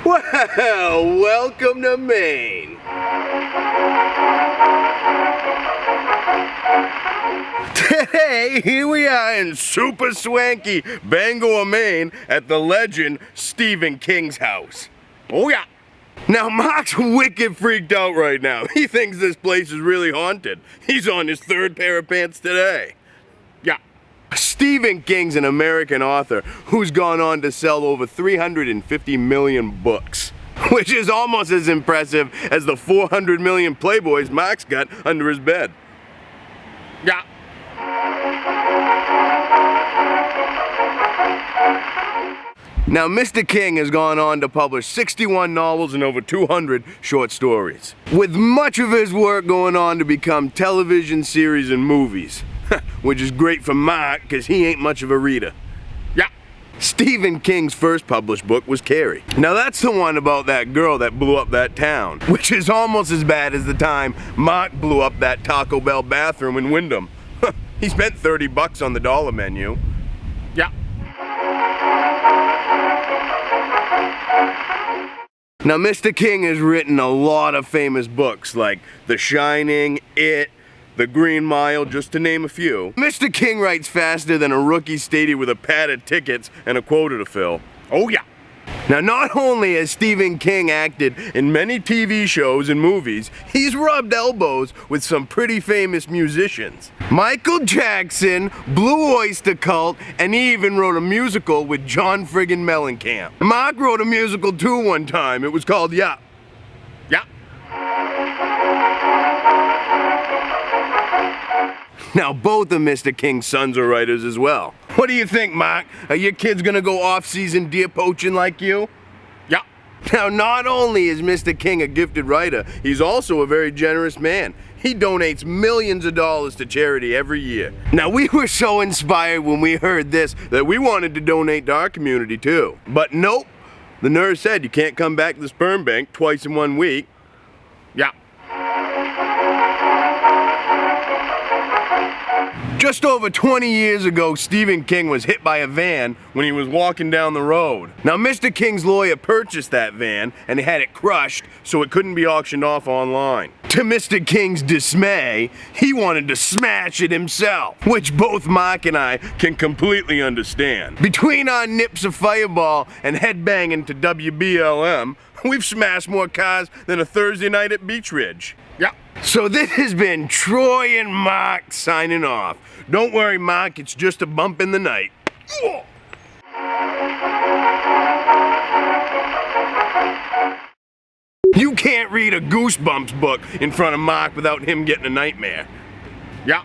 Well, welcome to Maine. Today, here we are in super swanky Bangor, Maine at the legend Stephen King's house. Oh yeah. Now, Mark's wicked freaked out right now. He thinks this place is really haunted. He's on his third pair of pants today. Yeah. Stephen King's an American author who's gone on to sell over 350 million books, which is almost as impressive as the 400 million Playboys Mark's got under his bed. Yeah. Now, Mr. King has gone on to publish 61 novels and over 200 short stories, with much of his work going on to become television series and movies, which is great for Mark because he ain't much of a reader. Yeah. Stephen King's first published book was Carrie. Now that's the one about that girl that blew up that town, which is almost as bad as the time Mark blew up that Taco Bell bathroom in Wyndham. He spent $30 on the dollar menu. Yeah. Now, Mr. King has written a lot of famous books like The Shining, It, The Green Mile, just to name a few. Mr. King writes faster than a rookie stadium with a pad of tickets and a quota to fill. Oh yeah. Now, not only has Stephen King acted in many TV shows and movies, he's rubbed elbows with some pretty famous musicians. Michael Jackson, Blue Oyster Cult, and he even wrote a musical with John friggin' Mellencamp. Mark wrote a musical too one time. It was called Yeah. Yeah. Now, both of Mr. King's sons are writers as well. What do you think, Mark? Are your kids gonna go off-season deer poaching like you? Yeah. Now, not only is Mr. King a gifted writer, he's also a very generous man. He donates millions of dollars to charity every year. Now, we were so inspired when we heard this that we wanted to donate to our community too. But nope, the nurse said you can't come back to the sperm bank twice in 1 week. Yeah. Just over 20 years ago, Stephen King was hit by a van when he was walking down the road. Now, Mr. King's lawyer purchased that van and had it crushed so it couldn't be auctioned off online. To Mr. King's dismay, he wanted to smash it himself, which both Mark and I can completely understand. Between our nips of Fireball and headbanging to WBLM, we've smashed more cars than a Thursday night at Beach Ridge. Yeah. So this has been Troy and Mark signing off. Don't worry, Mark, it's just a bump in the night. You can't read a Goosebumps book in front of Mark without him getting a nightmare. Yeah.